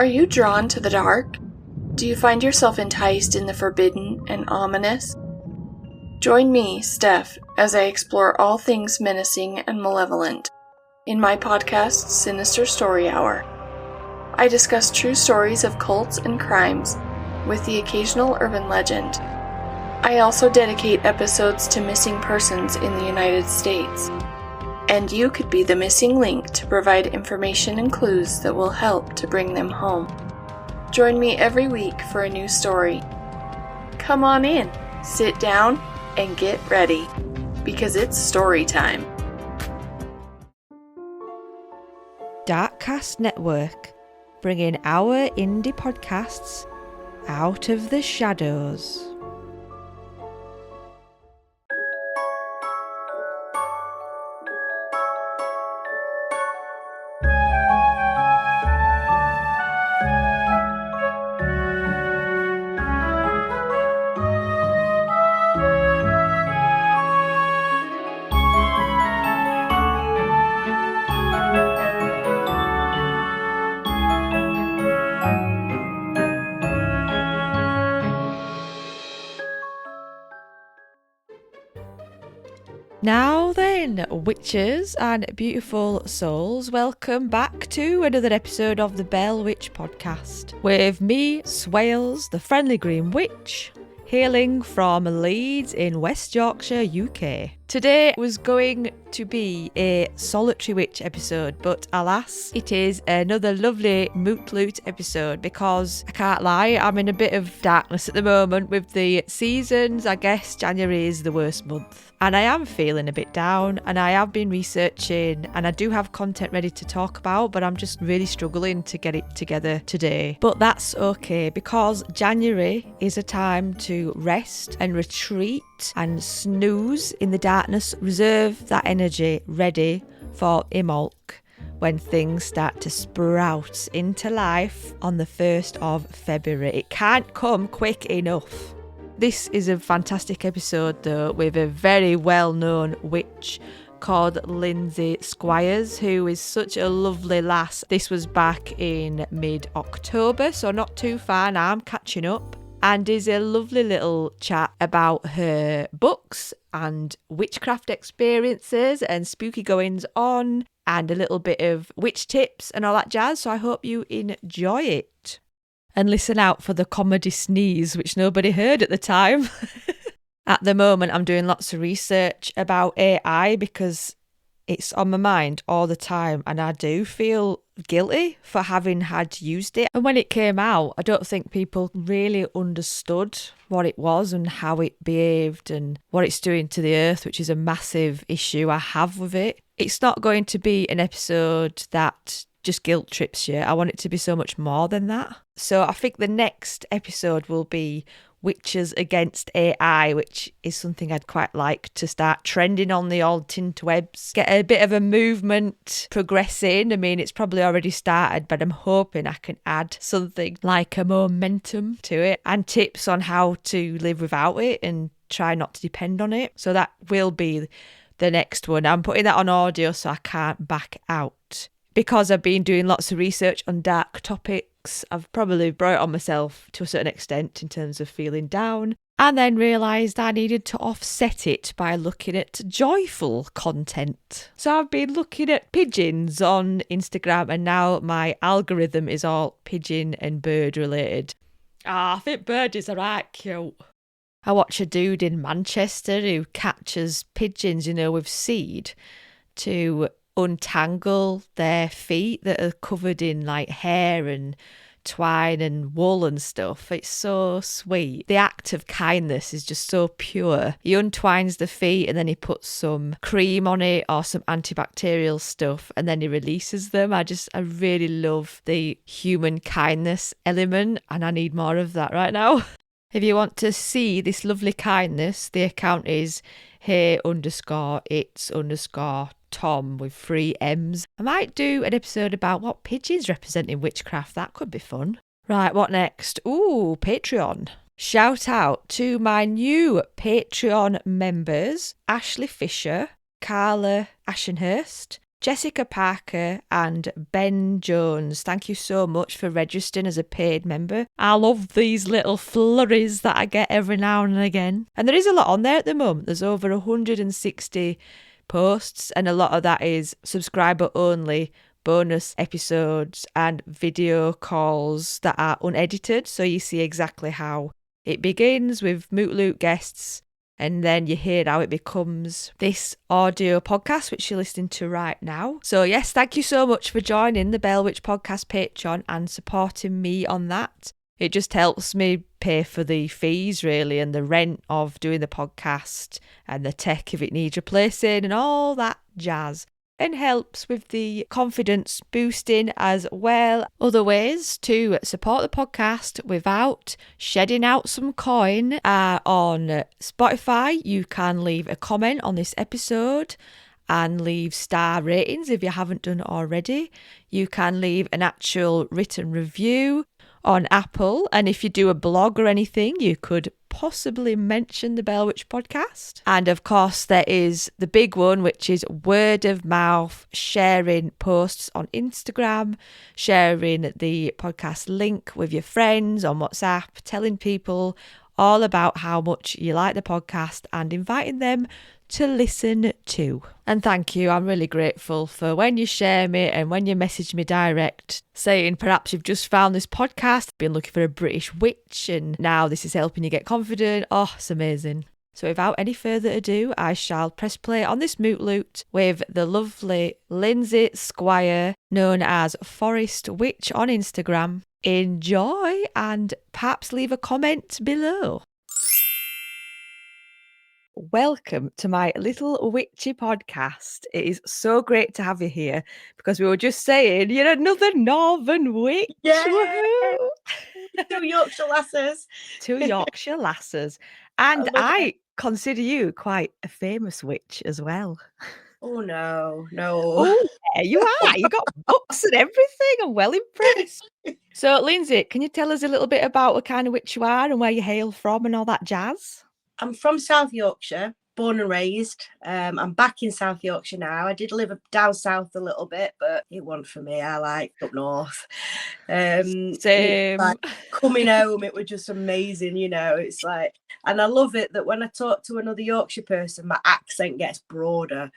Are you drawn to the dark? Do you find yourself enticed in the forbidden and ominous? Join me, Steph, as I explore all things menacing and malevolent in my podcast, Sinister Story Hour. I discuss true stories of cults and crimes, with the occasional urban legend. I also dedicate episodes to missing persons in the United States. And you could be the missing link to provide information and clues that will help to bring them home. Join me every week for a new story. Come on in, sit down, and get ready, because it's story time. Darkcast Network, bringing our indie podcasts out of the shadows. Now then, witches and beautiful souls, welcome back to another episode of the Bell Witch podcast with me, Swales, the friendly green witch, hailing from Leeds in West Yorkshire, UK. Today was going to be a solitary witch episode, but alas, it is another lovely moot loot episode because I can't lie, I'm in a bit of darkness at the moment with the seasons. I guess January is the worst month. And I am feeling a bit down, and I have been researching, and I do have content ready to talk about, but I'm just really struggling to get it together today. But that's okay, because January is a time to rest and retreat and snooze in the darkness, reserve that energy ready for Imbolc when things start to sprout into life on the 1st of February. It can't come quick enough. This is a fantastic episode though, with a very well-known witch called Lindsay Squires, who is such a lovely lass. This was back in mid-October, so not too far now, I'm catching up. And is a lovely little chat about her books and witchcraft experiences and spooky goings on and a little bit of witch tips and all that jazz, so I hope you enjoy it. And listen out for the comedy sneeze, which nobody heard at the time. At the moment, I'm doing lots of research about AI because it's on my mind all the time, and I do feel guilty for having had used it. And when it came out, I don't think people really understood what it was and how it behaved and what it's doing to the earth, which is a massive issue I have with it. It's not going to be an episode that just guilt trips you. I want it to be so much more than that. So I think the next episode will be Witches Against AI, which is something I'd quite like to start trending on the old tinterwebs. Get a bit of a movement progressing. I mean, it's probably already started, but I'm hoping I can add something like a momentum to it and tips on how to live without it and try not to depend on it. So that will be the next one. I'm putting that on audio so I can't back out. Because I've been doing lots of research on dark topics, I've probably brought it on myself to a certain extent in terms of feeling down, and then realised I needed to offset it by looking at joyful content. So I've been looking at pigeons on Instagram, and now my algorithm is all pigeon and bird related. I think birdies are right cute. I watch a dude in Manchester who catches pigeons, with seed to untangle their feet that are covered in like hair and twine and wool and stuff. It's so sweet. The act of kindness is just so pure. He untwines the feet and then he puts some cream on it or some antibacterial stuff and then he releases them. I really love the human kindness element, and I need more of that right now. If you want to see this lovely kindness, the account is hey_it's_Tom with 3 M's. I might do an episode about what pigeons represent in witchcraft. That could be fun. Right, what next? Ooh, Patreon. Shout out to my new Patreon members, Ashley Fisher, Carla Ashenhurst, Jessica Parker and Ben Jones. Thank you so much for registering as a paid member. I love these little flurries that I get every now and again. And there is a lot on there at the moment. There's over 160 posts, and a lot of that is subscriber only bonus episodes and video calls that are unedited, so you see exactly how it begins with Moot Loot guests, and then you hear how it becomes this audio podcast which you're listening to right now. So yes, thank you so much for joining the Bell Witch Podcast Patreon and supporting me on that. It just helps me pay for the fees, really, and the rent of doing the podcast and the tech if it needs replacing and all that jazz. And helps with the confidence boosting as well. Other ways to support the podcast without shedding out some coin are on Spotify. You can leave a comment on this episode and leave star ratings if you haven't done it already. You can leave an actual written review on Apple, and if you do a blog or anything, you could possibly mention the Bell Witch podcast. And of course, there is the big one, which is word of mouth, sharing posts on Instagram, sharing the podcast link with your friends on WhatsApp, telling people all about how much you like the podcast and inviting them to listen to. And thank you, I'm really grateful for when you share me and when you message me direct saying perhaps you've just found this podcast, been looking for a British witch and now this is helping you get confident. Oh, it's amazing. So without any further ado, I shall press play on this Moot Loot with the lovely Lindsay Squire, known as Forest Witch on Instagram. Enjoy and perhaps leave a comment below. Welcome to my little witchy podcast. It is so great to have you here because we were just saying you're another Northern witch. Yeah. Woohoo! 2 Yorkshire lasses. 2 Yorkshire lasses. And I consider you quite a famous witch as well. Oh, no. Oh, yeah, you are. You got books and everything. I'm well impressed. So, Lindsay, can you tell us a little bit about what kind of witch you are and where you hail from and all that jazz? I'm from South Yorkshire, born and raised. I'm back in South Yorkshire now. I did live down south a little bit, but it wasn't for me. I like up north. Same. Like, coming home, it was just amazing, you know. It's like, and I love it that when I talk to another Yorkshire person, my accent gets broader.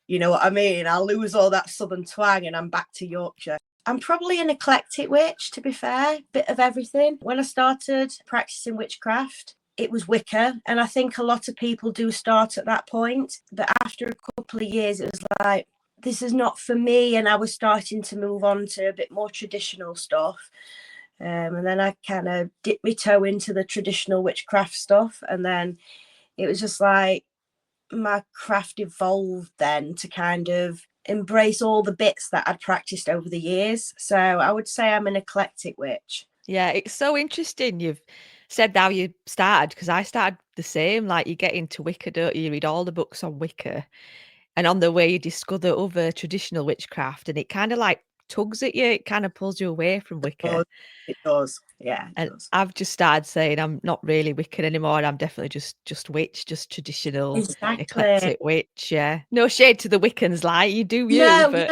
You know what I mean? I lose all that southern twang and I'm back to Yorkshire. I'm probably an eclectic witch, to be fair, bit of everything. When I started practicing witchcraft, it was Wicca, and I think a lot of people do start at that point, but after a couple of years it was like, this is not for me, and I was starting to move on to a bit more traditional stuff, and then I kind of dipped my toe into the traditional witchcraft stuff, and then it was just like my craft evolved then to kind of embrace all the bits that I'd practiced over the years. So I would say I'm an eclectic witch. Yeah, it's so interesting you've said how you started, because I started the same. Like, you get into Wicca, don't you? You read all the books on Wicca, and on the way you discover other traditional witchcraft, and it kind of like tugs at you. It kind of pulls you away from Wicca. It does. Yeah, it does. I've just started saying I'm not really Wiccan anymore. I'm definitely just witch, just traditional, eclectic witch. Yeah, no shade to the Wiccans, like you do you. No, but...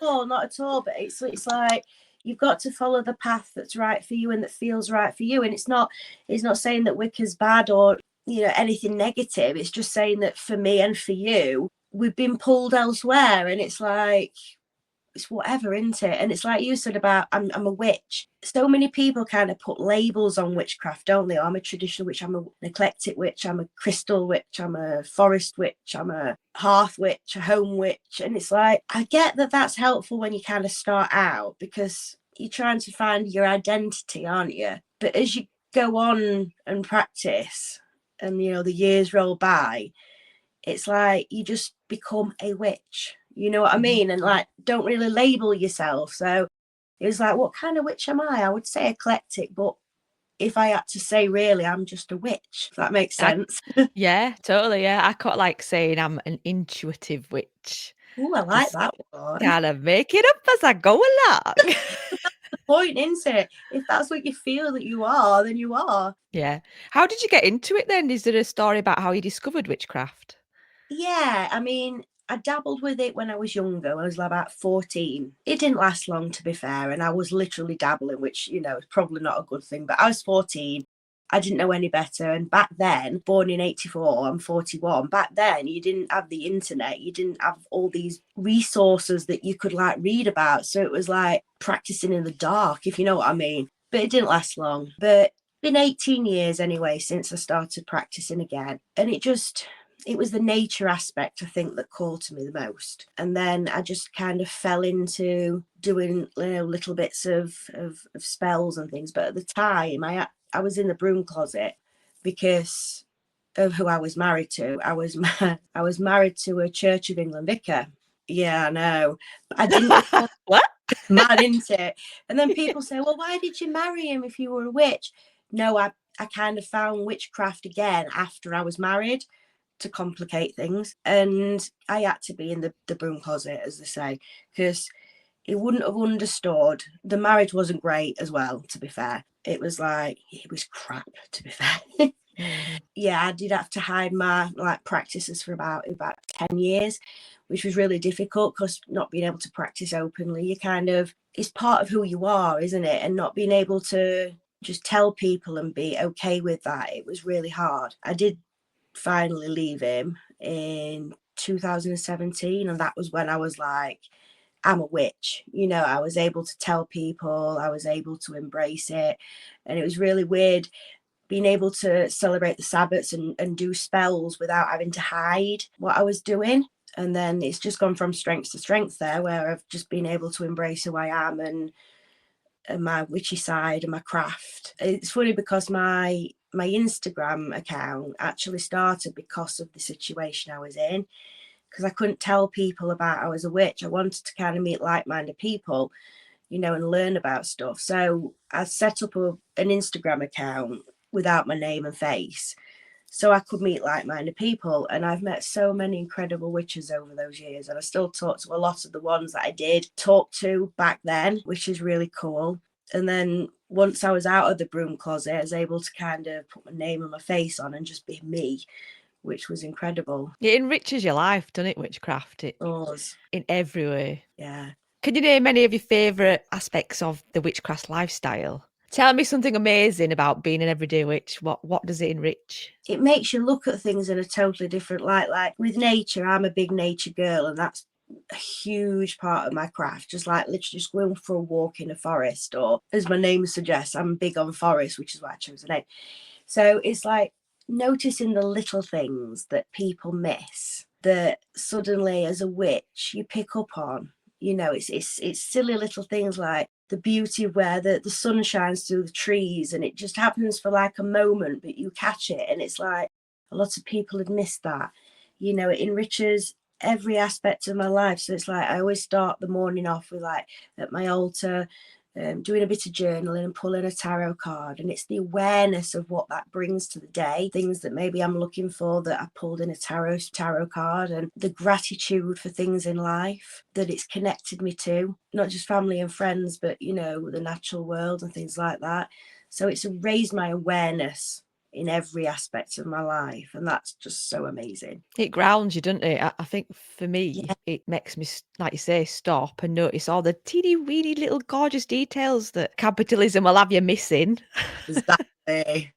no, not at all. But it's like you've got to follow the path that's right for you and that feels right for you. And it's not saying that Wicca's bad or, you know, anything negative. It's just saying that for me and for you, we've been pulled elsewhere, and it's like, it's whatever, isn't it? And it's like you said about I'm a witch. So many people kind of put labels on witchcraft, don't they? I'm a traditional witch, I'm an eclectic witch, I'm a crystal witch, I'm a forest witch, I'm a hearth witch, a home witch. And it's like, I get that that's helpful when you kind of start out because you're trying to find your identity, aren't you? But as you go on and practice and, you know, the years roll by, it's like you just become a witch. You know what I mean? And like, don't really label yourself. So it was like, what kind of witch am I? I would say eclectic, but if I had to say, really, I'm just a witch, if that makes sense. Yeah, totally. Yeah, I quite like saying I'm an intuitive witch. Oh, I like that one. Kind of make it up as I go along. That's the point, isn't it? If that's what you feel that you are, then you are. Yeah. How did you get into it then? Is there a story about how you discovered witchcraft? Yeah, I mean, I dabbled with it when I was younger. I was about 14. It didn't last long, to be fair, and I was literally dabbling, which, you know, is probably not a good thing, but I was 14. I didn't know any better. And back then, born in 84, I'm 41. Back then, you didn't have the internet. You didn't have all these resources that you could like read about. So it was like practicing in the dark, if you know what I mean. But it didn't last long. But been 18 years anyway since I started practicing again. And it was the nature aspect, I think, that called to me the most. And then I just kind of fell into doing, you know, little bits of spells and things. But at the time, I was in the broom closet because of who I was married to. I was married to a Church of England vicar. Yeah, I know. I didn't. What? Mad into it. And then people say, well, why did you marry him if you were a witch? No, I kind of found witchcraft again after I was married to complicate things. And I had to be in the broom closet, as they say, because he wouldn't have understood. The marriage wasn't great as well, to be fair. It was crap, to be fair. Yeah, I did have to hide my like practices for about 10 years, which was really difficult because not being able to practice openly, you kind of, it's part of who you are, isn't it? And not being able to just tell people and be okay with that, it was really hard. I did finally leave him in 2017, and that was when I was like, I'm a witch. You know, I was able to tell people, I was able to embrace it, and it was really weird being able to celebrate the Sabbats and do spells without having to hide what I was doing. And then it's just gone from strength to strength there, where I've just been able to embrace who I am and my witchy side and my craft. It's funny because my Instagram account actually started because of the situation I was in, because I couldn't tell people about I was a witch. I wanted to kind of meet like-minded people, you know, and learn about stuff. So I set up an Instagram account without my name and face so I could meet like-minded people. And I've met so many incredible witches over those years, and I still talk to a lot of the ones that I did talk to back then, which is really cool. And then once I was out of the broom closet, I was able to kind of put my name and my face on and just be me, which was incredible. It enriches your life, doesn't it, witchcraft? It does. In every way. Yeah. Can you name any of your favourite aspects of the witchcraft lifestyle? Tell me something amazing about being an everyday witch. What does it enrich? It makes you look at things in a totally different light. Like with nature, I'm a big nature girl, and that's a huge part of my craft. Just like literally just going for a walk in a forest, or as my name suggests, I'm big on forest, which is why I chose the name. So it's like noticing the little things that people miss, that suddenly as a witch you pick up on. You know, it's silly little things like the beauty of where the sun shines through the trees, and it just happens for like a moment, but you catch it, and it's like a lot of people had missed that. You know, it enriches every aspect of my life. So it's like I always start the morning off with like at my altar, doing a bit of journaling and pulling a tarot card, and it's the awareness of what that brings to the day, things that maybe I'm looking for that I pulled in a tarot card, and the gratitude for things in life that it's connected me to, not just family and friends, but you know, the natural world and things like that. So it's raised my awareness in every aspect of my life, and that's just so amazing. It grounds you, doesn't it? I think for me, It makes me, like you say, stop and notice all the teeny weeny little gorgeous details that capitalism will have you missing. Exactly.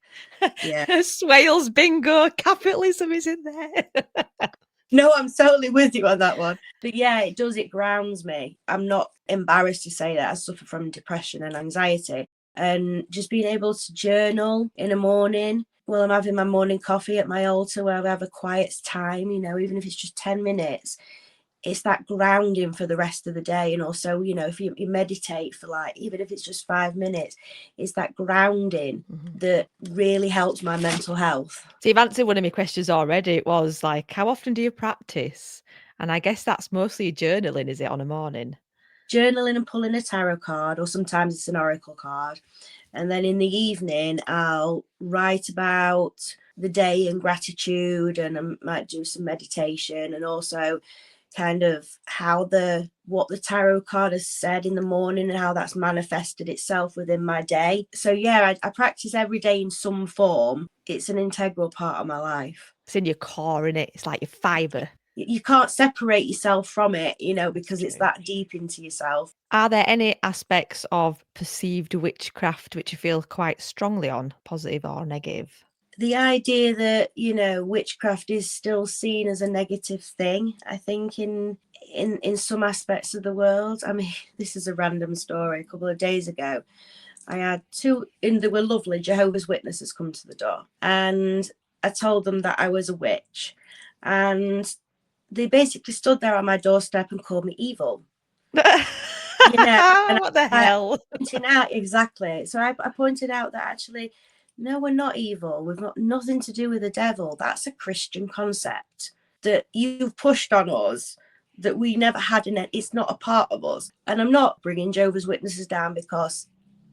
Yeah. Swales bingo, capitalism is in there. No, I'm totally with you on that one. But yeah, it does, it grounds me. I'm not embarrassed to say that I suffer from depression and anxiety, and just being able to journal in the morning while I'm having my morning coffee at my altar, where I have a quiet time, you know, even if it's just 10 minutes, it's that grounding for the rest of the day. And also, you know, if you meditate for like, even if it's just 5 minutes, it's that grounding that really helps my mental health. So you've answered one of my questions already. It was like, how often do you practice? And I guess that's mostly journaling, is it, on a morning? Journaling and pulling a tarot card, or sometimes it's an oracle card. And then in the evening, I'll write about the day and gratitude, and I might do some meditation, and also kind of what the tarot card has said in the morning and how that's manifested itself within my day. So yeah, I practice every day in some form. It's an integral part of my life. It's in your core, innit? It's like your fibre. you can't separate yourself from it, you know, because it's that deep into yourself. Are there any aspects of perceived witchcraft which you feel quite strongly on, positive or negative? The idea that, you know, witchcraft is still seen as a negative thing, I think, in some aspects of the world. I mean, this is a random story. A couple of days ago, I had two, and they were lovely Jehovah's Witnesses come to the door, and I told them that I was a witch, and they basically stood there on my doorstep and called me evil. You know, and what the hell? pointing out exactly. So I pointed out that actually, no, we're not evil. We've got nothing to do with the devil. That's a Christian concept that you've pushed on us that we never had in it. It's not a part of us. And I'm not bringing Jehovah's Witnesses down, because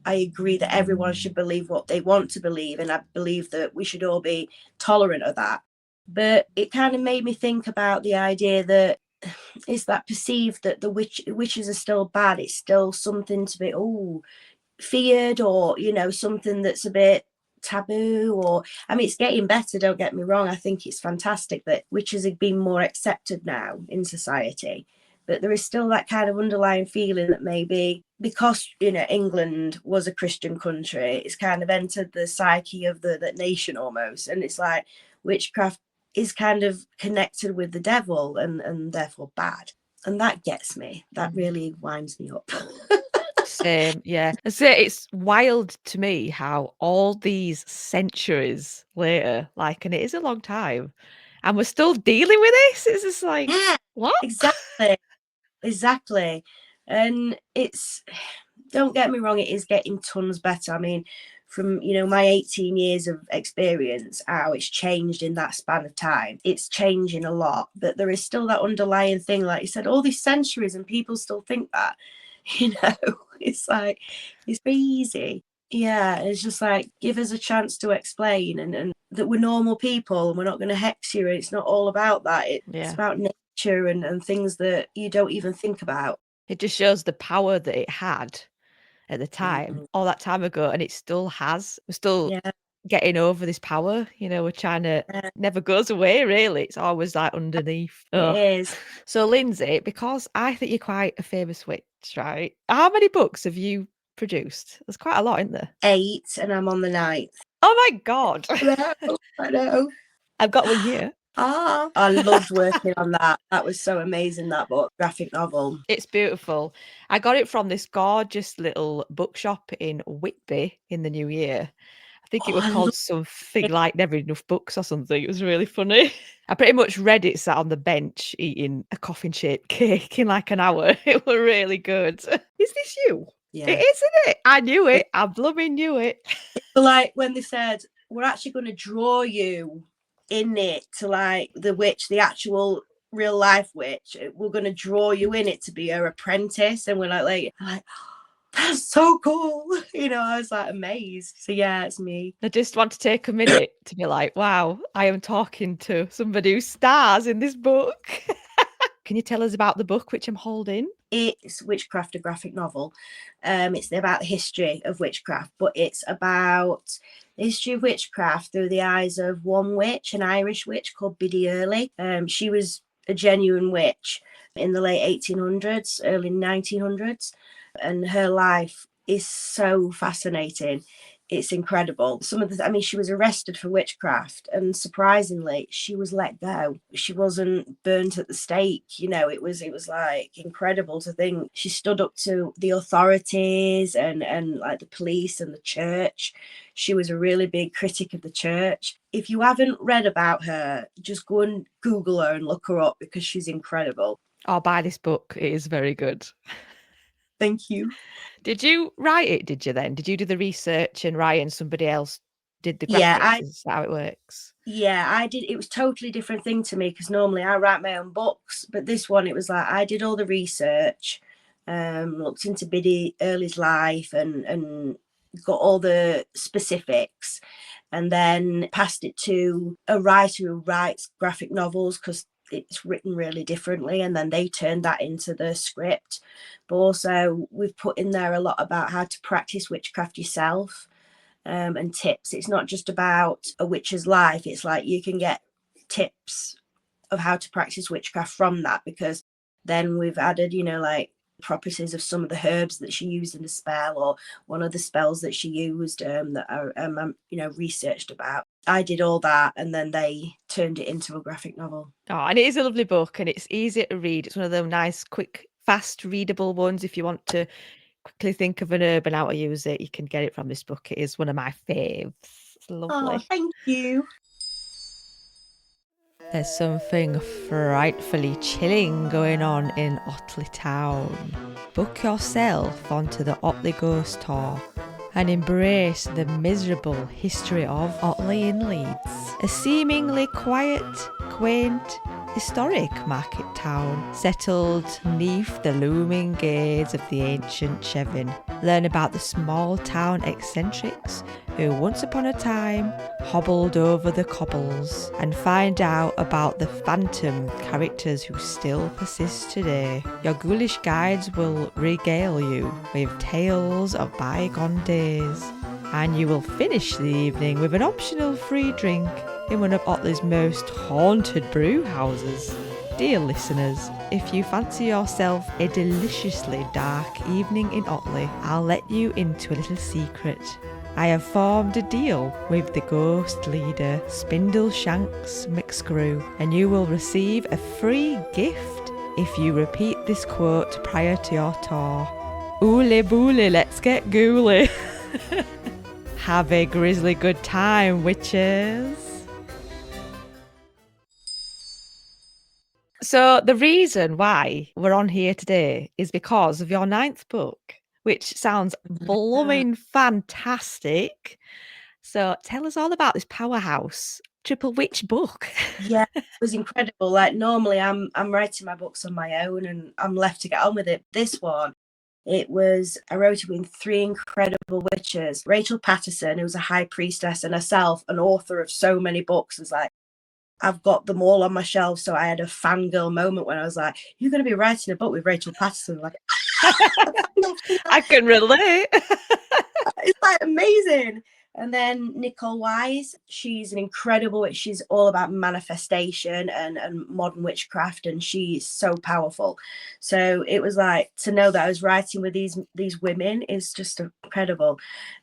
I agree that everyone should believe what they want to believe. And I believe that we should all be tolerant of that. But it kind of made me think about the idea that it's that perceived that the witches are still bad. It's still something to be feared, or, you know, something that's a bit taboo. Or, I mean, it's getting better, don't get me wrong. I think it's fantastic that witches have been more accepted now in society, but there is still that kind of underlying feeling that maybe because, you know, England was a Christian country, it's kind of entered the psyche of the nation almost, and it's like witchcraft is kind of connected with the devil and therefore bad. And that gets me. That really winds me up. Same, yeah. I say it's wild to me how all these centuries later, like, and it is a long time, and we're still dealing with this. It's just like, Yeah, what? exactly. And it's, don't get me wrong, it is getting tons better. I mean, from, you know, my 18 years of experience, how it's changed in that span of time, it's changing a lot. But there is still that underlying thing, like you said, all these centuries, and people still think that, you know. It's like, it's crazy. Yeah, it's just like, give us a chance to explain, and that we're normal people and we're not going to hex you. It's not all about that. It's about nature and things that you don't even think about. It just shows the power that it had at the time, all that time ago, and it still has. We're still Yeah, getting over this power, you know, we're trying to, yeah, never goes away, really. It's always like underneath. it Oh. is. So, Lindsay, because I think you're quite a famous witch, right? How many books have you produced? There's quite a lot, isn't there? 8, and I'm on the 9th. Oh my God. I know. I've got one here. I loved working on that. That was so amazing, that book, graphic novel. It's beautiful. I got it from this gorgeous little bookshop in Whitby in the new year. I think it was I called love something it. like Never Enough Books or something. It was really funny. I pretty much read it sat on the bench eating a coffin-shaped cake in like an hour. It was really good. Is this you? Yeah. It is, isn't it? I knew it. I blooming knew it. But like when they said, we're actually going to draw you in it to like the witch, the actual real life witch, we're going to draw you in it to be her apprentice. And we're like, that's so cool. You know, I was like amazed. So yeah, it's me. I just want to take a minute to be like, wow, I am talking to somebody who stars in this book. Can you tell us about the book which I'm holding? It's Witchcraft, a graphic novel. It's about the history of witchcraft, but it's about the history of witchcraft through the eyes of one witch, an Irish witch called Biddy Early. She was a genuine witch in the late 1800s, early 1900s, and her life is so fascinating. It's incredible. She was arrested for witchcraft, and surprisingly, she was let go. She wasn't burnt at the stake. You know, it was like incredible to think she stood up to the authorities and like the police and the church. She was a really big critic of the church. If you haven't read about her, just go and Google her and look her up, because she's incredible. I'll buy this book. It is very good. Thank you. Did you write it, did you then? Did you do the research and write and somebody else did the graphics? Yeah, Is that how it works? Yeah, I did. It was totally different thing to me, because normally I write my own books, but this one, it was like I did all the research, looked into Biddy Early's life and got all the specifics, and then passed it to a writer who writes graphic novels, because it's written really differently, and then they turned that into the script. But also we've put in there a lot about how to practice witchcraft yourself, and tips. It's not just about a witch's life. It's like you can get tips of how to practice witchcraft from that, because then we've added, like properties of some of the herbs that she used in the spell, or one of the spells that she used that I researched about. I did all that, and then they turned it into a graphic novel. Oh, and it is a lovely book, and it's easy to read. It's one of those nice, quick, fast readable ones. If you want to quickly think of an herb and how to use it, you can get it from this book. It is one of my faves. It's lovely. Oh, thank you. There's something frightfully chilling going on in Otley Town. Book yourself onto the Otley Ghost Tour and embrace the miserable history of Otley in Leeds, a seemingly quiet, quaint, historic market town settled neath the looming gaze of the ancient Chevin. Learn about the small town eccentrics who once upon a time hobbled over the cobbles, and find out about the phantom characters who still persist today. Your ghoulish guides will regale you with tales of bygone days, and you will finish the evening with an optional free drink in one of Otley's most haunted brew houses. Dear listeners, if you fancy yourself a deliciously dark evening in Otley, I'll let you into a little secret. I have formed a deal with the ghost leader, Spindleshanks McScrew, and you will receive a free gift if you repeat this quote prior to your tour. Oole boole, let's get ghouly. Have a grisly good time, witches. So the reason why we're on here today is because of your 9th book, which sounds blooming fantastic. So tell us all about this powerhouse triple witch book. Yeah, it was incredible. Like, normally I'm writing my books on my own and I'm left to get on with it. This one, I wrote it with 3 incredible witches. Rachel Patterson, who was a high priestess, and herself, an author of so many books, was like, I've got them all on my shelf. So I had a fangirl moment when I was like, you're going to be writing a book with Rachel Patterson. Like, I can relate. It's like amazing. And then Nicole Wise, she's an incredible witch. She's all about manifestation and modern witchcraft, and she's so powerful. So it was like, to know that I was writing with these women is just incredible.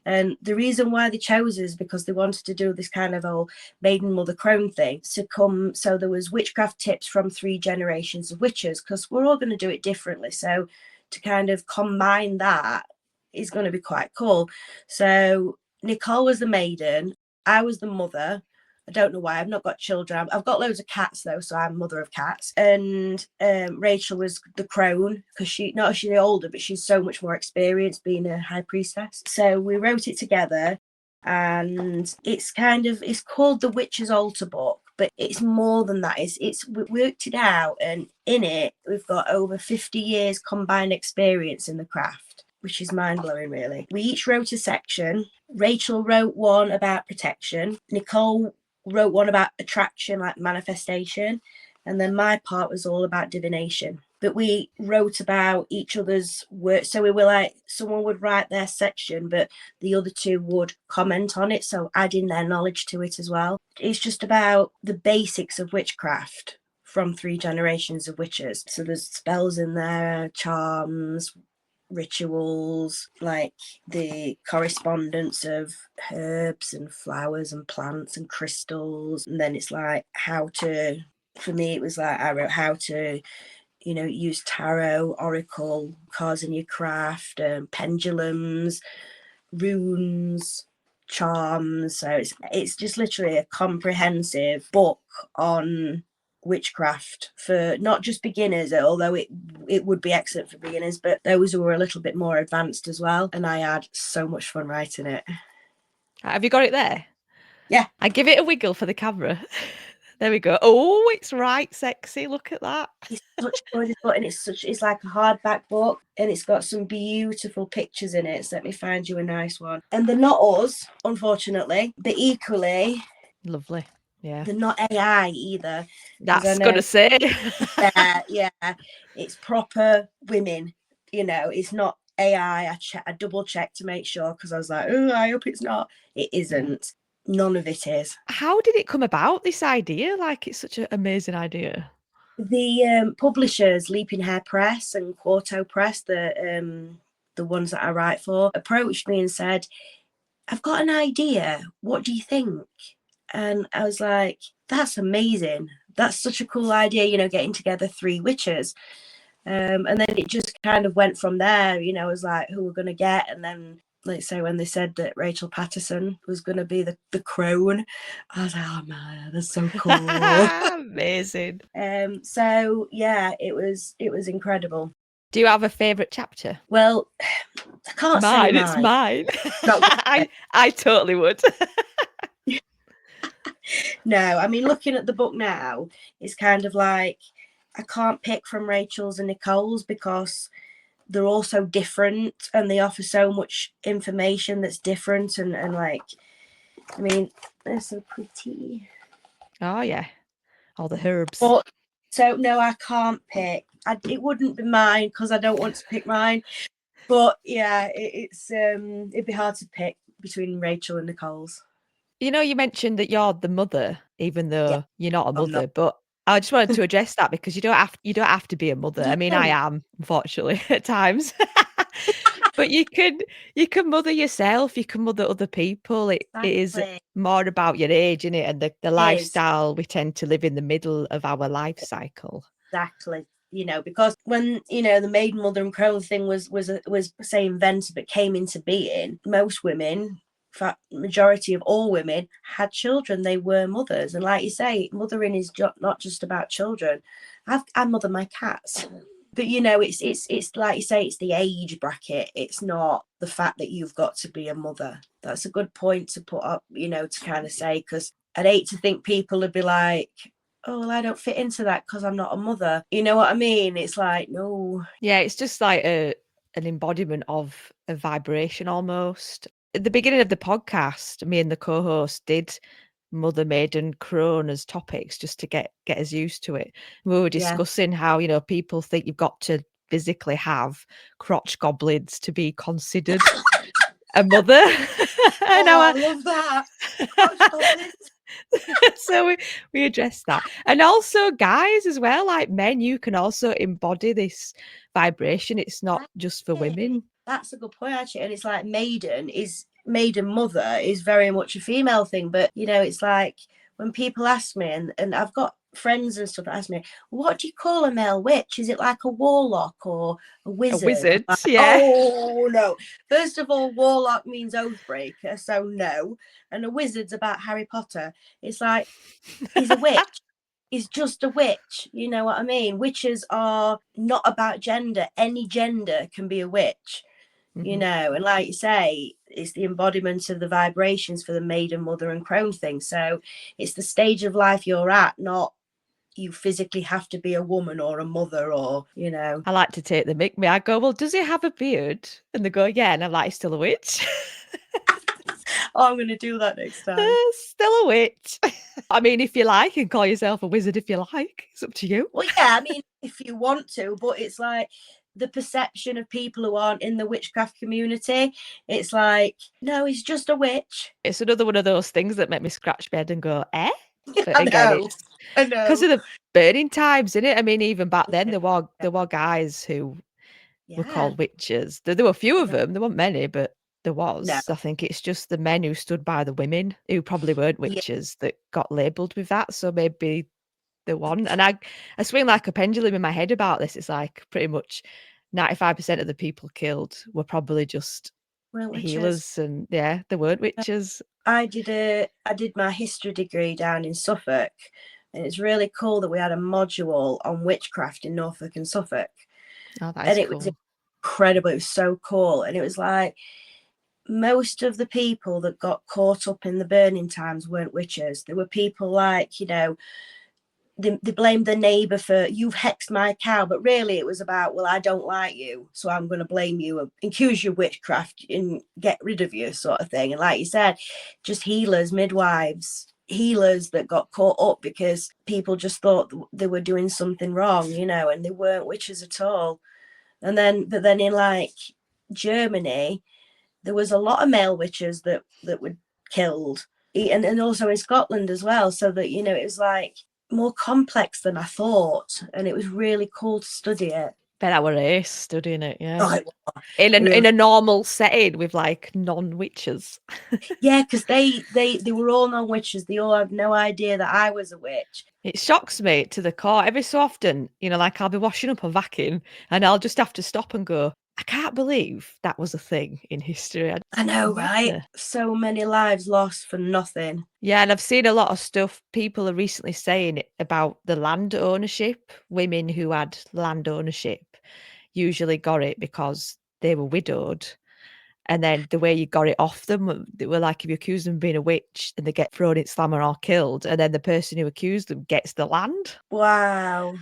And the reason why they chose is because they wanted to do this kind of old maiden mother crone thing to come. So there was witchcraft tips from 3 generations of witches, because we're all going to do it differently. So to kind of combine that is going to be quite cool. So Nicole was the maiden, I was the mother. I don't know why, I've not got children. I've got loads of cats though, so I'm mother of cats. And Rachel was the crone, because she's older, but she's so much more experienced being a high priestess. So we wrote it together, and it's called the Witch's Altar book, but it's more than that. We worked it out, and in it we've got over 50 years combined experience in the craft, which is mind-blowing, really. We each wrote a section. Rachel wrote one about protection. Nicole wrote one about attraction, like manifestation. And then my part was all about divination. But we wrote about each other's work. So we were like, someone would write their section, but the other 2 would comment on it. So adding their knowledge to it as well. It's just about the basics of witchcraft from 3 generations of witches. So there's spells in there, charms, rituals, like the correspondence of herbs and flowers and plants and crystals. And then it's like for me it was like I wrote how to use tarot, oracle, cards in your craft, pendulums, runes, charms. So it's just literally a comprehensive book on witchcraft for not just beginners, although it would be excellent for beginners, but those who were a little bit more advanced as well. And I had so much fun writing it. Have you got it there? Yeah. I give it a wiggle for the camera. There we go. Oh, it's right sexy. Look at that. It's such a gorgeous book, and it's like a hardback book, and it's got some beautiful pictures in it. So let me find you a nice one. And they're not us, unfortunately, but equally lovely. Yeah. They're not AI either. That's gonna say. Yeah. It's proper women. It's not AI. I double checked to make sure, because I was like, oh, I hope it's not. It isn't. None of it is. How did it come about, this idea? Like, it's such an amazing idea. The publishers, Leaping Hair Press and Quarto Press, the ones that I write for, approached me and said, I've got an idea. What do you think? And I was like, that's amazing. That's such a cool idea, you know, getting together 3 witches. And then it just kind of went from there, you know. I was like, who we're going to get? And then, let's say, when they said that Rachel Patterson was going to be the crone, I was like, oh man, that's so cool. Amazing. So yeah, it was incredible. Do you have a favourite chapter? Well, I can't say mine. It's mine. No. I totally would. No, I mean, looking at the book now, it's kind of like I can't pick from Rachel's and Nicole's because they're all so different and they offer so much information that's different and like, I mean, they're so pretty. Oh yeah, all the herbs. But so no, I can't pick. It wouldn't be mine because I don't want to pick mine. But yeah, it'd be hard to pick between Rachel and Nicole's. You know, you mentioned that you're the mother, even though you're not a mother, not. but I just wanted to address that because you don't have to be a mother. I mean, I am, unfortunately, at times. But you can mother yourself, you can mother other people. It is more about your age, isn't it? And the lifestyle we tend to live in the middle of our life cycle. Exactly. You know, because when, you know, the maiden, mother and crone thing was say invented but came into being, most women, in fact, majority of all women had children. They were mothers. And like you say, mothering is not just about children. I mother my cats. But, you know, it's like you say, it's the age bracket. It's not the fact that you've got to be a mother. That's a good point to put up, you know, to kind of say, because I'd hate to think people would be like, oh, well, I don't fit into that because I'm not a mother. You know what I mean? It's like, no. Yeah, it's just like an embodiment of a vibration almost. At the beginning of the podcast, me and the co-host did mother, maiden, crone as topics just to get us used to it. We were discussing how, you know, people think you've got to physically have crotch goblins to be considered a mother. I love that. Crotch goblins. So we addressed that. And also guys as well, like men, you can also embody this vibration. It's not just for women. That's a good point, actually. And it's like maiden mother is very much a female thing. But, you know, it's like when people ask me, and I've got friends and stuff that ask me, what do you call a male witch? Is it like a warlock or a wizard? A wizard, like, yeah. Oh, no. First of all, warlock means oathbreaker, so no. And a wizard's about Harry Potter. It's like, he's a witch. He's just a witch. You know what I mean? Witches are not about gender. Any gender can be a witch. You know, and like you say, it's the embodiment of the vibrations for the maiden, mother and crone thing. So it's the stage of life you're at, not you physically have to be a woman or a mother or, you know. I like to take the mick me. I go, well, does he have a beard? And they go, yeah. And I'm like, he's still a witch. Oh, I'm going to do that next time. Still a witch. I mean, if you like, and call yourself a wizard if you like. It's up to you. Well, yeah, I mean, if you want to, but it's like the perception of people who aren't in the witchcraft community, it's like, no, he's just a witch. It's another one of those things that make me scratch my head and go, eh? But again, I know. Because of the burning times, innit? I mean, even back then, there were guys who were called witches. There were a few of them. There weren't many, but there was. No. I think it's just the men who stood by the women who probably weren't witches that got labelled with that. So maybe the one. And I swing like a pendulum in my head about this. It's like pretty much 95% of the people killed were probably just healers, and they weren't witches. I did my history degree down in Suffolk, and it's really cool that we had a module on witchcraft in Norfolk and Suffolk. Oh, that's and it cool. was incredible. It was so cool. And it was like most of the people that got caught up in the burning times weren't witches. There were people like, you know, they blamed the neighbour for, you've hexed my cow, but really it was about, well, I don't like you, so I'm going to blame you, accuse you of witchcraft and get rid of you, sort of thing. And like you said, just healers, midwives, healers that got caught up because people just thought they were doing something wrong, you know, and they weren't witches at all. But then in like Germany, there was a lot of male witches that were killed. and also in Scotland as well. So that, you know, it was like more complex than I thought. And it was really cool to study it. Bet that were ace studying it, yeah. Oh, it In a normal setting with like non-witches. Yeah, because they were all non-witches. They all had no idea that I was a witch. It shocks me to the core. Every so often, you know, like I'll be washing up or vacuuming and I'll just have to stop and go, I can't believe that was a thing in history. I know, right? Yeah. So many lives lost for nothing. Yeah, and I've seen a lot of stuff. People are recently saying it about the land ownership. Women who had land ownership usually got it because they were widowed. And then the way you got it off them, they were like, if you accuse them of being a witch and they get thrown in slammer or killed, and then the person who accused them gets the land. Wow.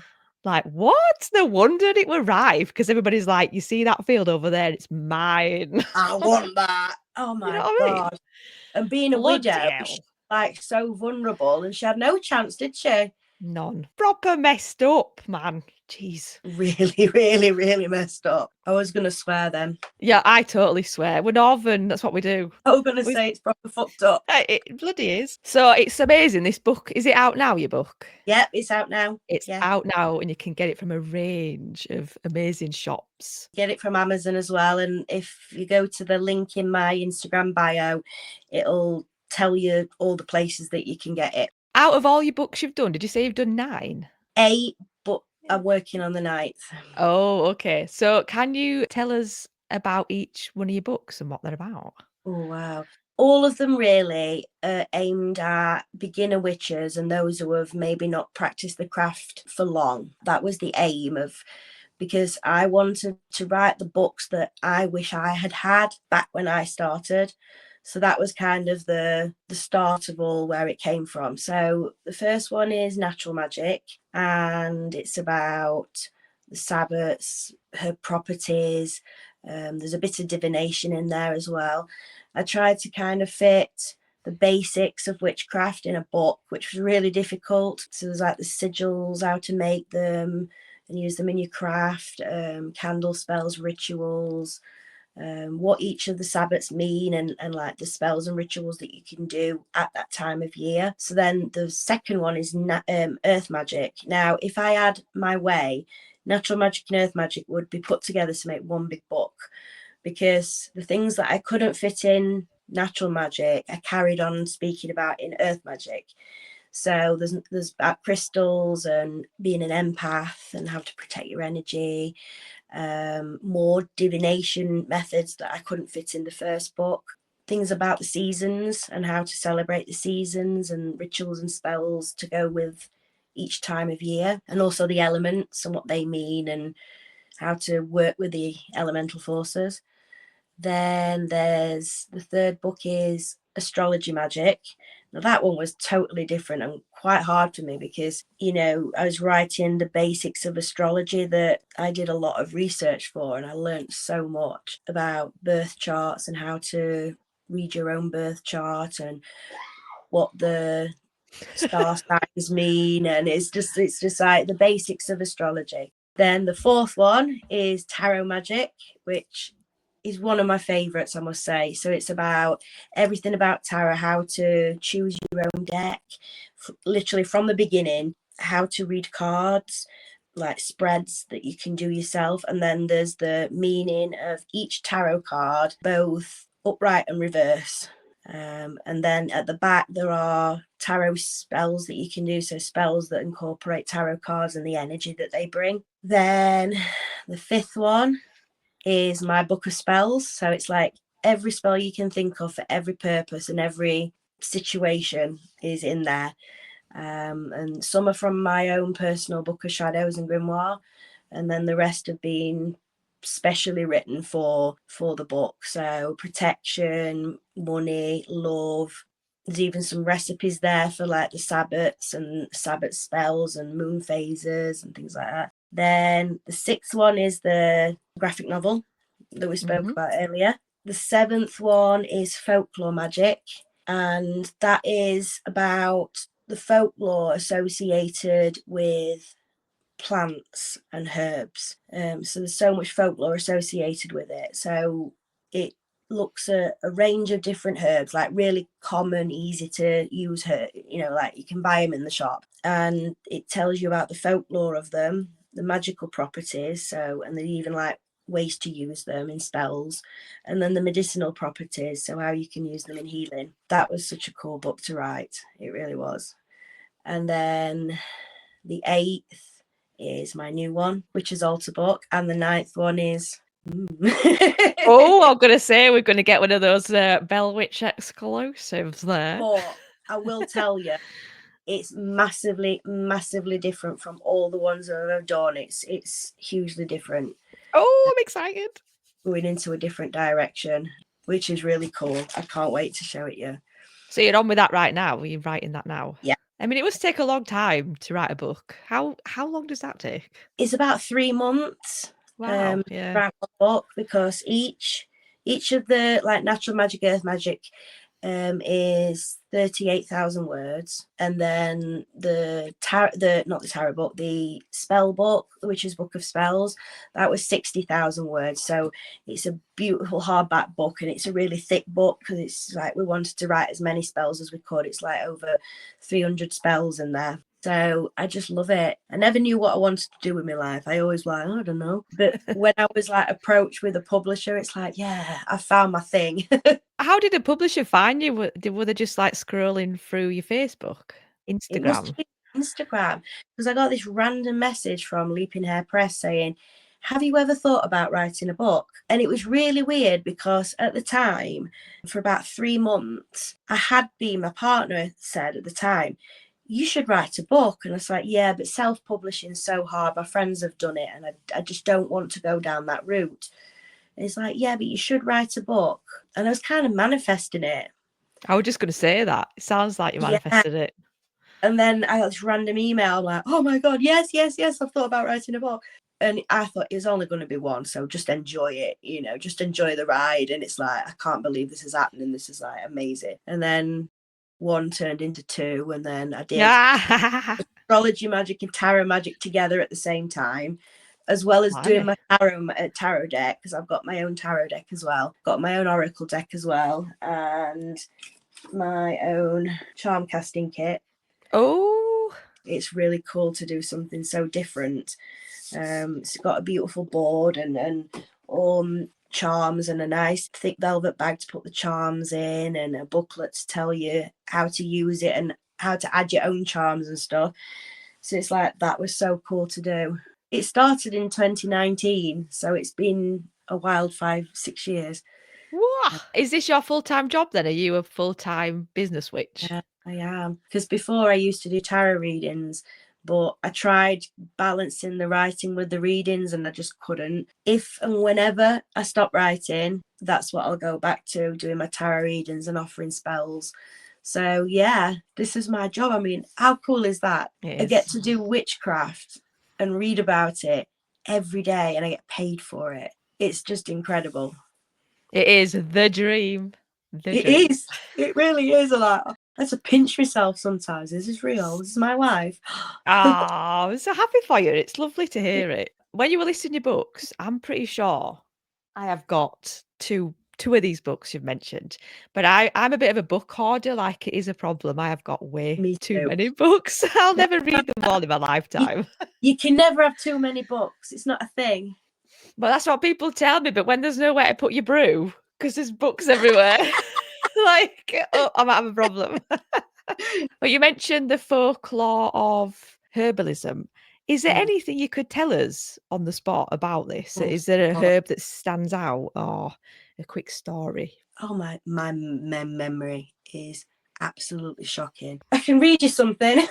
Like, what? No wonder it were rife, because everybody's like, you see that field over there? It's mine. I want that. Oh You know my what I mean? God. And being a Bloody widow, hell. she's like so vulnerable, and she had no chance, did she? None. Proper messed up, man. Jeez. Really, really, really messed up. I was going to swear then. Yeah, I totally swear. We're Northern. That's what we do. I was going to say it's proper fucked up. It bloody is. So it's amazing. This book, is it out now, your book? Yep, it's out now. It's out now, and you can get it from a range of amazing shops. Get it from Amazon as well. And if you go to the link in my Instagram bio, it'll tell you all the places that you can get it. Out of all your books you've done, did you say you've done 9? 8, but I'm working on the 9th. Oh, okay. So can you tell us about each one of your books and what they're about? Oh, wow. All of them really are aimed at beginner witches and those who have maybe not practiced the craft for long. That was the aim of, because I wanted to write the books that I wish I had had back when I started. So that was kind of the start of all where it came from. So the first one is Natural Magic, and it's about the Sabbats, her properties. There's a bit of divination in there as well. I tried to kind of fit the basics of witchcraft in a book, which was really difficult. So there's like the sigils, how to make them and use them in your craft, candle spells, rituals, what each of the Sabbats mean, and like the spells and rituals that you can do at that time of year. So then the second one is Earth Magic. Now, if I had my way, Natural Magic and Earth Magic would be put together to make one big book, because the things that I couldn't fit in Natural Magic, I carried on speaking about in Earth Magic. So there's about crystals and being an empath and how to protect your energy, more divination methods that I couldn't fit in the first book, things about the seasons and how to celebrate the seasons, and rituals and spells to go with each time of year, and also the elements and what they mean and how to work with the elemental forces. Then there's the third book is Astrology Magic. Now that one was totally different and quite hard for me because, you know, I was writing the basics of astrology that I did a lot of research for, and I learned so much about birth charts and how to read your own birth chart and what the star signs mean, and it's just like the basics of astrology. Then the fourth one is Tarot Magic, which is one of my favorites, I must say. So it's about everything about tarot, how to choose your own deck, literally from the beginning, how to read cards, like spreads that you can do yourself. And then there's the meaning of each tarot card, both upright and reverse. And then at the back, there are tarot spells that you can do. So spells that incorporate tarot cards and the energy that they bring. Then the fifth one is my book of spells. So it's like every spell you can think of for every purpose and every situation is in there. And some are from my own personal book of shadows and grimoire, and then the rest have been specially written for the book. So protection, money, love. There's even some recipes there for like the Sabbats and Sabbat spells and moon phases and things like that. Then the sixth one is the graphic novel that we spoke about earlier. The seventh one is Folklore Magic, and that is about the folklore associated with plants and herbs. So there's so much folklore associated with it. So it looks at a range of different herbs, like really common, easy to use herb, like you can buy them in the shop, and it tells you about the folklore of them, the magical properties, and they even like ways to use them in spells, and then the medicinal properties, so how you can use them in healing. That was such a cool book to write. It really was. And then the 8th is my new one, which is Altar book, and the 9th one is Oh, I'm going to say we're going to get one of those Bell Witch exclusives there. But I will tell you, it's massively, massively different from all the ones that I've done. It's hugely different. Oh, I'm excited. Going into a different direction, which is really cool. I can't wait to show it you. So you're on with that right now? Are you writing that now? Yeah. I mean, it must take a long time to write a book. How long does that take? It's about 3 months. Wow. Yeah. Write a book, because each of the like natural magic, earth magic, is 38,000 words, and then the tarot book, the spell book, which is Book of Spells, that was 60,000 words. So it's a beautiful hardback book, and it's a really thick book, because it's like we wanted to write as many spells as we could. It's like over 300 spells in there. So I just love it. I never knew what I wanted to do with my life. I always was like, I don't know. But when I was like approached with a publisher, it's like, yeah, I found my thing. How did a publisher find you? Were they just like scrolling through your Facebook, It must Instagram? be Instagram, because I got this random message from Leaping Hair Press saying, have you ever thought about writing a book? And it was really weird, because at the time, for about 3 months, my partner said at the time, you should write a book. And I was like, yeah, but self-publishing is so hard. My friends have done it, and I just don't want to go down that route. And it's like, yeah, but you should write a book. And I was kind of manifesting it. I was just going to say that. It sounds like you manifested it. And then I got this random email like, oh my God, yes, I've thought about writing a book. And I thought it was only going to be one. So just enjoy it, just enjoy the ride. And it's like, I can't believe this is happening. This is like amazing. And then 1 turned into 2. And then I did astrology magic and tarot magic together at the same time, as well as doing my tarot deck, because I've got my own tarot deck as well. Got my own oracle deck as well. And my own charm casting kit. Oh, it's really cool to do something so different. It's got a beautiful board and charms, and a nice thick velvet bag to put the charms in, and a booklet to tell you how to use it and how to add your own charms and stuff. So it's like, that was so cool to do. It started in 2019, so it's been a wild 5-6 years. What? Is this your full-time job then? Are you a full-time business witch? Yeah, I am. Because before I used to do tarot readings, but I tried balancing the writing with the readings, and I just couldn't. If and whenever I stop writing, that's what I'll go back to, doing my tarot readings and offering spells. So yeah, this is my job. I mean, how cool is that? I get to do witchcraft and read about it every day, and I get paid for it. It's just incredible. It is the dream. It is. It really is. I have to pinch myself sometimes. Is this real? This is my life. Oh, I'm so happy for you. It's lovely to hear it. When you were listing your books, I'm pretty sure I have got two of these books you've mentioned, but I'm a bit of a book hoarder. Like, it is a problem. I have got way too many books. I'll never read them all in my lifetime. You can never have too many books. It's not a thing. But that's what people tell me. But when there's nowhere to put your brew, because there's books everywhere, like, I might have a problem. But you mentioned the folklore of herbalism. Is there anything you could tell us on the spot about this? Is there a herb that stands out, or a quick story? Oh, my memory is absolutely shocking. I can read you something.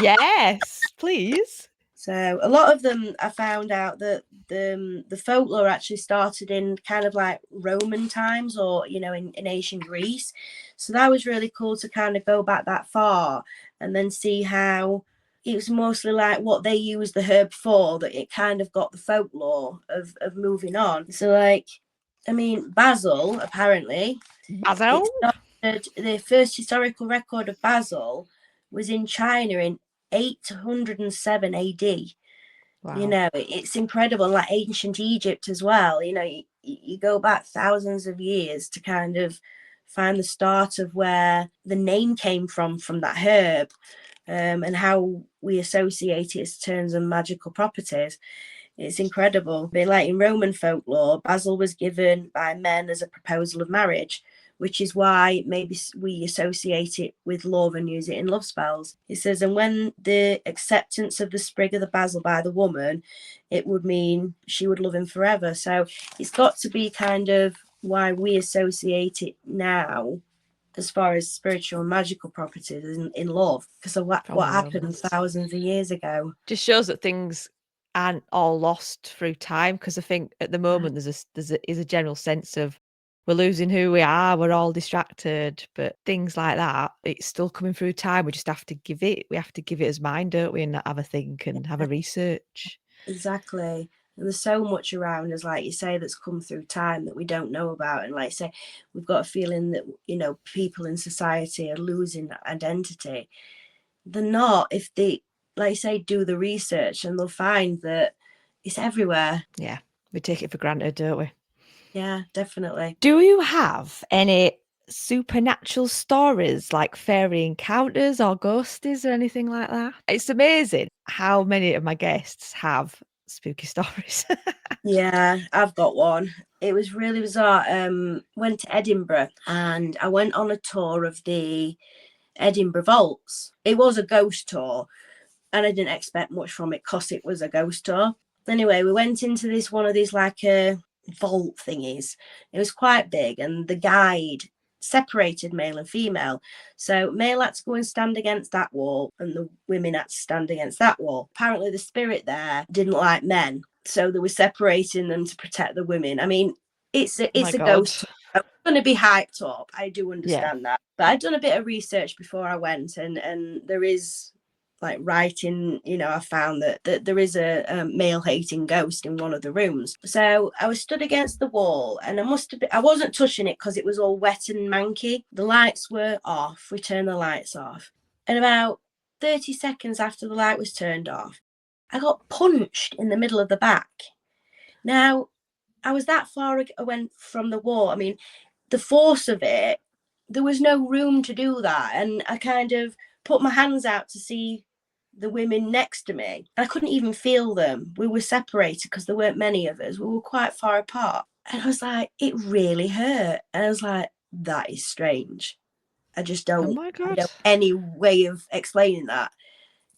Yes, please. So a lot of them, I found out that the folklore actually started in kind of like Roman times, or, in ancient Greece. So that was really cool to kind of go back that far and then see how it was mostly like what they used the herb for, that it kind of got the folklore of moving on. So basil, apparently. Basil? The first historical record of basil was in China in 807 AD. Wow. It's incredible. Like ancient Egypt as well, you go back thousands of years to kind of find the start of where the name came from that herb, and how we associate its terms and magical properties. It's incredible. But like in Roman folklore, basil was given by men as a proposal of marriage, which is why maybe we associate it with love and use it in love spells. It says, and when the acceptance of the sprig of the basil by the woman, it would mean she would love him forever. So it's got to be kind of why we associate it now as far as spiritual and magical properties in love, because of what happened Romans. thousands of years ago. Just shows that things aren't all lost through time, because I think at the moment there's a general sense of we're losing who we are, we're all distracted, but things like that, it's still coming through time. We just have to give it its mind, don't we, and not have a think and have a research. Exactly. And there's so much around us, like you say, that's come through time that we don't know about. And like I say, we've got a feeling that, people in society are losing identity. They're not, if they, like I say, do the research, and they'll find that it's everywhere. Yeah, we take it for granted, don't we? Yeah, definitely. Do you have any supernatural stories like fairy encounters or ghosties or anything like that? It's amazing how many of my guests have spooky stories. Yeah, I've got one. It was really bizarre. Went to Edinburgh, and I went on a tour of the Edinburgh vaults. It was a ghost tour, and I didn't expect much from it because it was a ghost tour. Anyway, we went into one of these like vault thingies. It was quite big, and the guide separated male and female. So male had to go and stand against that wall, and the women had to stand against that wall. Apparently the spirit there didn't like men, so they were separating them to protect the women. I mean, it's a ghost. It's going to be hyped up. I do understand that. But I'd done a bit of research before I went, and there is like writing, I found that there is a male hating ghost in one of the rooms. So I was stood against the wall, and I wasn't touching it because it was all wet and manky. The lights were off. We turned the lights off, and about 30 seconds after the light was turned off, I got punched in the middle of the back. Now, I was that far away from the wall. I mean, the force of it, there was no room to do that. And I kind of put my hands out to see the women next to me. I couldn't even feel them. We were separated because there weren't many of us. We were quite far apart. And I was like, it really hurt. And I was like, that is strange. I just don't, oh my God. I don't any way of explaining that,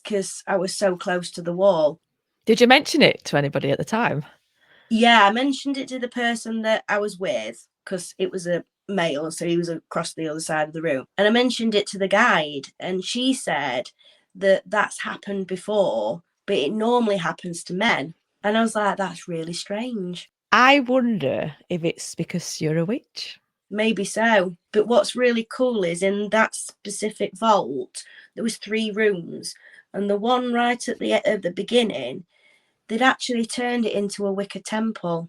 because I was so close to the wall. Did you mention it to anybody at the time? Yeah, I mentioned it to the person that I was with, because it was a male, so he was across the other side of the room. And I mentioned it to the guide, and she said that that's happened before, but it normally happens to men. And I was like, that's really strange. I wonder if it's because you're a witch. Maybe so. But what's really cool is in that specific vault, there was 3 rooms, and the one right at the beginning, they'd actually turned it into a Wicca temple.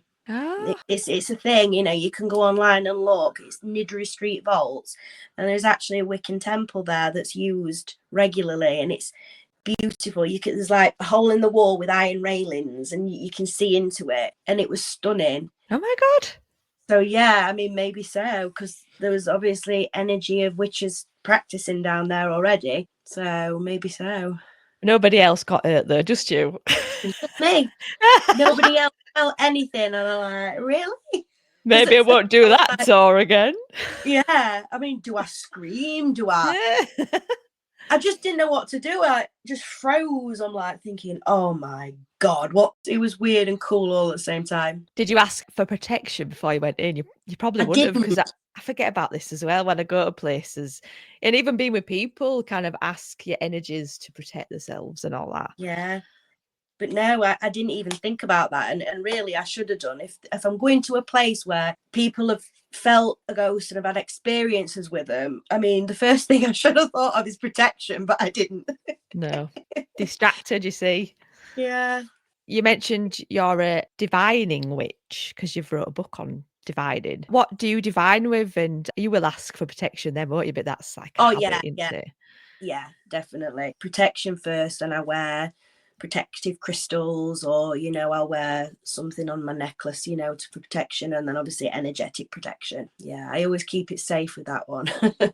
It's a thing, you can go online and look. It's Nidri Street Vaults, and there's actually a Wiccan temple there that's used regularly, and it's beautiful. There's like a hole in the wall with iron railings, and you can see into it, and it was stunning. Oh my God. So yeah, I mean, maybe so, because there was obviously energy of witches practicing down there already, so maybe so. Nobody else got hurt though, just you. Just me. Nobody else felt anything, and I'm like, really? Maybe I won't do that tour again. Yeah, I mean, do I scream? I just didn't know what to do. I just froze. I'm like thinking, oh my God, what? It was weird and cool all at the same time. Did you ask for protection before you went in? You probably wouldn't have, because I forget about this as well when I go to places, and even being with people, kind of ask your energies to protect themselves and all that. Yeah. But no, I didn't even think about that. And really, I should have done. If I'm going to a place where people have felt a ghost and have had experiences with them, I mean, the first thing I should have thought of is protection, but I didn't. No. Distracted, you see. Yeah. You mentioned you're a divining witch because you've wrote a book on divining. What do you divine with? And you will ask for protection then, won't you? But that's like a habit, isn't it? Yeah, definitely. Protection first, and I wear protective crystals, or, you know, I'll wear something on my necklace, you know, for protection, and then obviously energetic protection. Yeah, I always keep it safe with that one.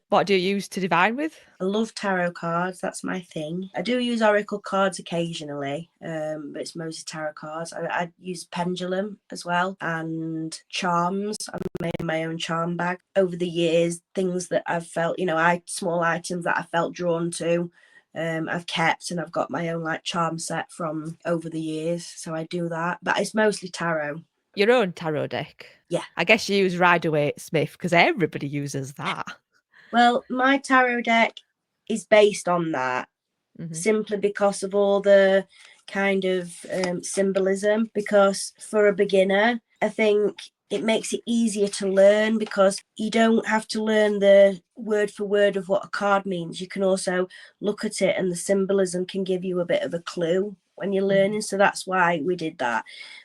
What do you use to divine with? I love tarot cards. That's my thing. I do use oracle cards occasionally, but it's mostly tarot cards. I use pendulum as well, and charms. I've made my own charm bag over the years. Things that I've felt, you know, small items that I felt drawn to, I've kept, and I've got my own like charm set from over the years. So I do that, but it's mostly tarot. Your own tarot deck? Yeah. I guess you use Rider-Waite-Smith because everybody uses that. Well, my tarot deck is based on that, simply because of all the kind of symbolism. Because for a beginner, I think it makes it easier to learn, because you don't have to learn the word for word of what a card means. You can also look at it, and the symbolism can give you a bit of a clue when you're learning. So that's why we did that.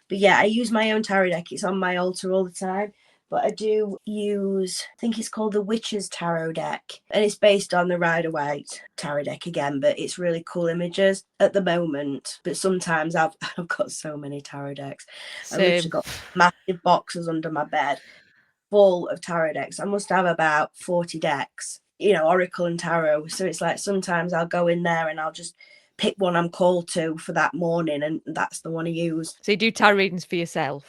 But yeah, I use my own tarot deck. It's on my altar all the time. But I do use, I think it's called the Witch's Tarot deck, and it's based on the Rider-Waite tarot deck again, but it's really cool images at the moment. But sometimes I've got so many tarot decks. I've literally got massive boxes under my bed full of tarot decks. I must have about 40 decks, you know, oracle and tarot. So it's like sometimes I'll go in there and I'll just pick one I'm called to for that morning, and that's the one I use. So you do tarot readings for yourself?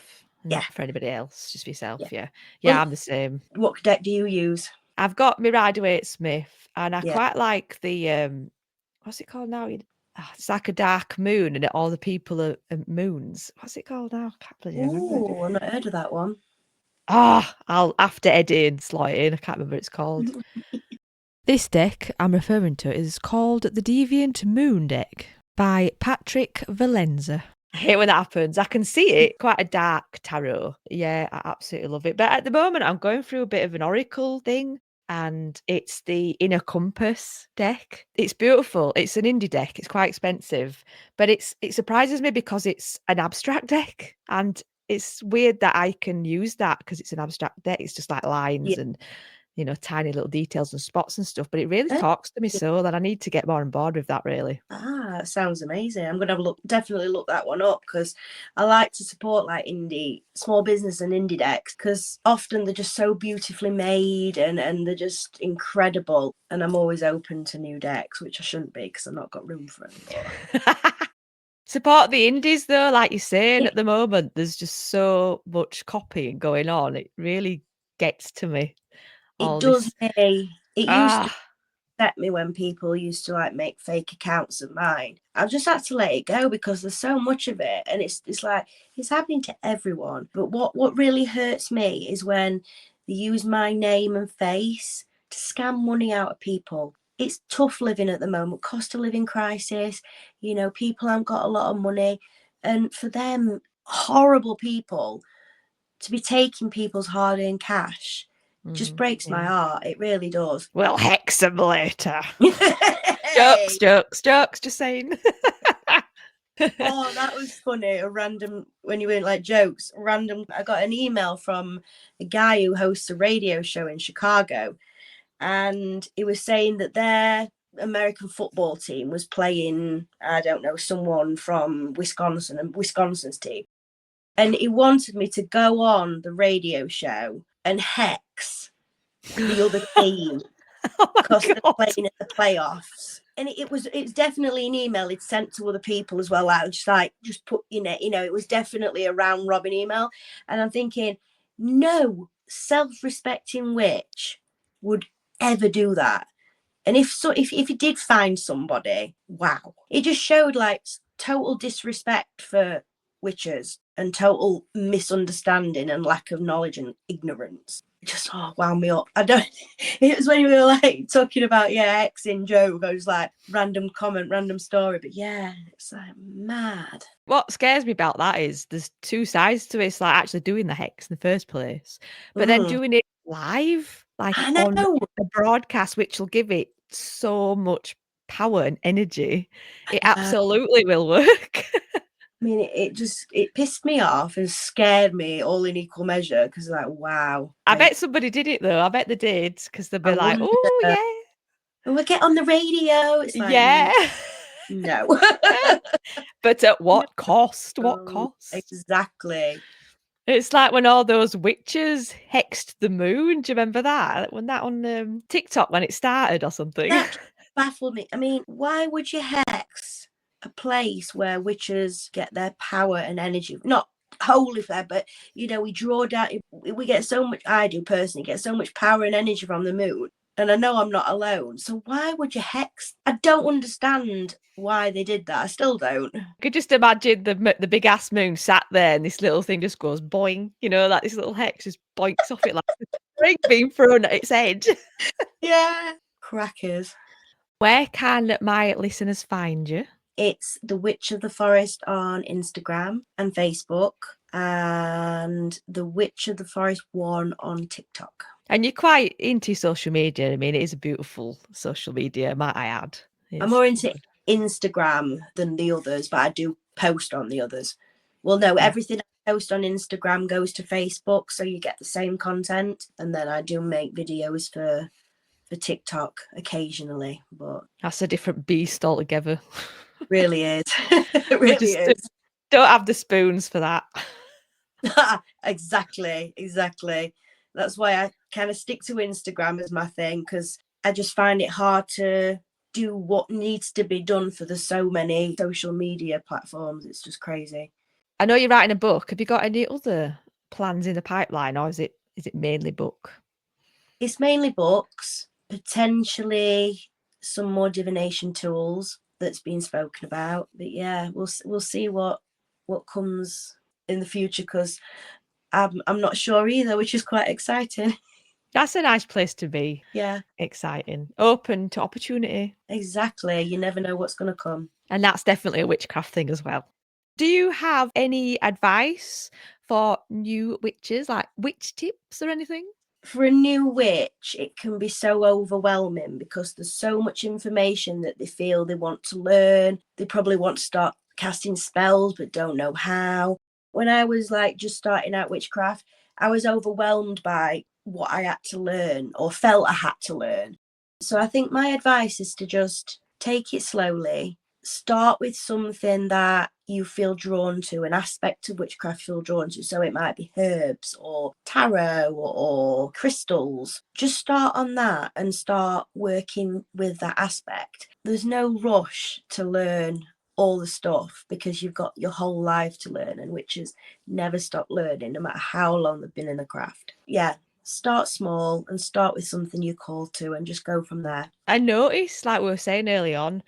Yeah. Not for anybody else, just for yourself. Yeah. Well, I'm the same. What deck do you use? I've got my Rider-Waite-Smith, and I quite like the what's it called now? It's like a dark moon, and all the people are moons. What's it called now? I can't bloody remember. Oh, I've not heard of that one. I'll after Eddie and slot it in. I can't remember what it's called. This deck I'm referring to is called the Deviant Moon deck by Patrick Valenza. I hate when that happens. I can see it, quite a dark tarot. Yeah, I absolutely love it. But at the moment, I'm going through a bit of an oracle thing, and it's the Inner Compass deck. It's beautiful. It's an indie deck. It's quite expensive, but it surprises me because it's an abstract deck, and it's weird that I can use that because it's an abstract deck. It's just like lines and, you know, tiny little details and spots and stuff, but it really talks to me so that I need to get more on board with that, really. That sounds amazing. I'm going to have a look, definitely look that one up, because I like to support like indie, small business and indie decks, because often they're just so beautifully made and they're just incredible. And I'm always open to new decks, which I shouldn't be because I've not got room for them. Support the indies though, like you're saying, at the moment, there's just so much copying going on. It really gets to me. It does me. It used to upset me when people used to like make fake accounts of mine. I've just had to let it go because there's so much of it, and it's like it's happening to everyone. But what really hurts me is when they use my name and face to scam money out of people. It's tough living at the moment, cost of living crisis, you know, people haven't got a lot of money, and for them horrible people to be taking people's hard-earned cash just breaks my heart. It really does. We'll hex them later. Jokes, just saying. Oh, that was funny. A random, when you went like jokes, random. I got an email from a guy who hosts a radio show in Chicago, and he was saying that their American football team was playing, I don't know, someone from Wisconsin and Wisconsin's team. And he wanted me to go on the radio show and hex the other team because they're playing at the playoffs. And it's definitely an email he'd sent to other people as well. I was just put, you know, it was definitely a round robin email. And I'm thinking, no self-respecting witch would ever do that. And if he did find somebody, wow, it just showed like total disrespect for witches and total misunderstanding and lack of knowledge and ignorance. It just wound me up. It was when you were like talking about Xing joke, I was like random comment, random story, but yeah, it's like mad. What scares me about that is there's two sides to it. It's like actually doing the hex in the first place, but then doing it live, like on a broadcast, which will give it so much power and energy. It absolutely will work. I mean, it pissed me off and scared me all in equal measure because, like, wow. I bet somebody did it though. I bet they did because they'd be like, "Oh yeah, we'll get on the radio." It's like, No. But at what cost? What No, cost? exactly. It's like when all those witches hexed the moon. Do you remember that? When that on TikTok when it started or something? That baffled me. I mean, why would you hex a place where witches get their power and energy? Not wholly fair, but we draw down. We get so much. I do personally get so much power and energy from the moon, and I know I'm not alone. So why would you hex? I don't understand why they did that. I still don't. I could just imagine the big ass moon sat there, and this little thing just goes boing. Like this little hex just boinks off it like a string being thrown at its head. Yeah, crackers. Where can my listeners find you? It's The Witch of the Forest on Instagram and Facebook, and The Witch of the Forest 1 on TikTok. And you're quite into social media. I mean, it is a beautiful social media, might I add. I'm more into Instagram than the others, but I do post on the others. Well, no, everything I post on Instagram goes to Facebook, so you get the same content. And then I do make videos for TikTok occasionally, but that's a different beast altogether. Really is. It really is. Don't have the spoons for that. Exactly. That's why I kind of stick to Instagram as my thing, because I just find it hard to do what needs to be done for the so many social media platforms. It's just crazy. I know you're writing a book. Have you got any other plans in the pipeline, or is it mainly book? It's mainly books, potentially some more divination tools that's been spoken about. But yeah, we'll see what comes in the future, because I'm not sure either, which is quite exciting. That's a nice place to be. Yeah. Exciting. Open to opportunity. Exactly. You never know what's going to come. And that's definitely a witchcraft thing as well. Do you have any advice for new witches, like witch tips or anything? For a new witch, it can be so overwhelming because there's so much information that they feel they want to learn. They probably want to start casting spells but don't know how. When I was just starting out witchcraft, I was overwhelmed by what I had to learn or felt I had to learn. So I think my advice is to just take it slowly. Start with something that you feel drawn to, an aspect of witchcraft you feel drawn to. So it might be herbs or tarot or crystals. Just start on that and start working with that aspect. There's no rush to learn all the stuff because you've got your whole life to learn, and witches never stop learning no matter how long they've been in the craft. Yeah. Start small and start with something you're called to and just go from there. I noticed, like we were saying early on,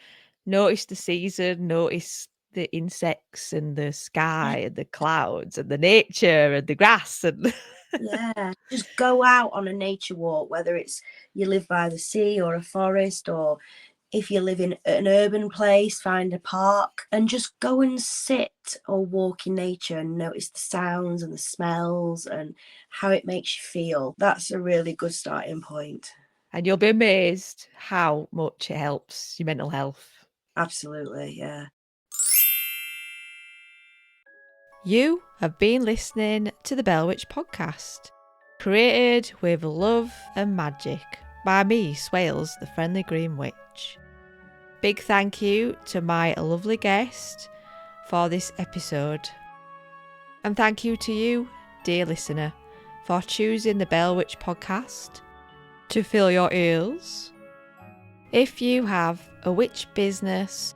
notice the season, notice the insects and the sky and the clouds and the nature and the grass. And yeah, just go out on a nature walk, whether it's you live by the sea or a forest, or if you live in an urban place, find a park and just go and sit or walk in nature and notice the sounds and the smells and how it makes you feel. That's a really good starting point. And you'll be amazed how much it helps your mental health. Absolutely, yeah. You have been listening to the Bell Witch podcast, created with love and magic by me, Swales, the Friendly Green Witch. Big thank you to my lovely guest for this episode. And thank you to you, dear listener, for choosing the Bell Witch podcast to fill your ears. If you have a witch business,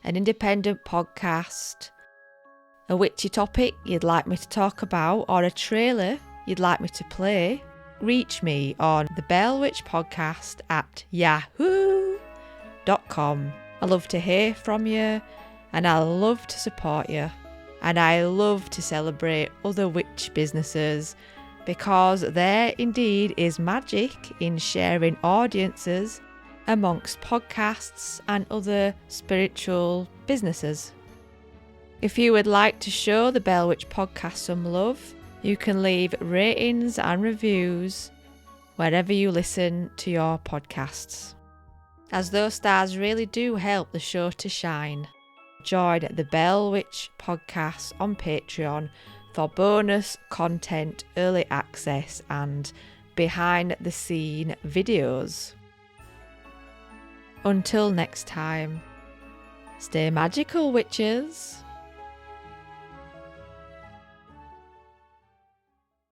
an independent podcast, a witchy topic you'd like me to talk about, or a trailer you'd like me to play, reach me on the Bell Witch podcast at yahoo.com. I love to hear from you, and I love to support you, and I love to celebrate other witch businesses, because there indeed is magic in sharing audiences amongst podcasts and other spiritual businesses. If you would like to show the Bell Witch podcast some love, you can leave ratings and reviews wherever you listen to your podcasts, as those stars really do help the show to shine. Join the Bell Witch podcast on Patreon for bonus content, early access and behind the scene videos. Until next time, Stay magical, witches.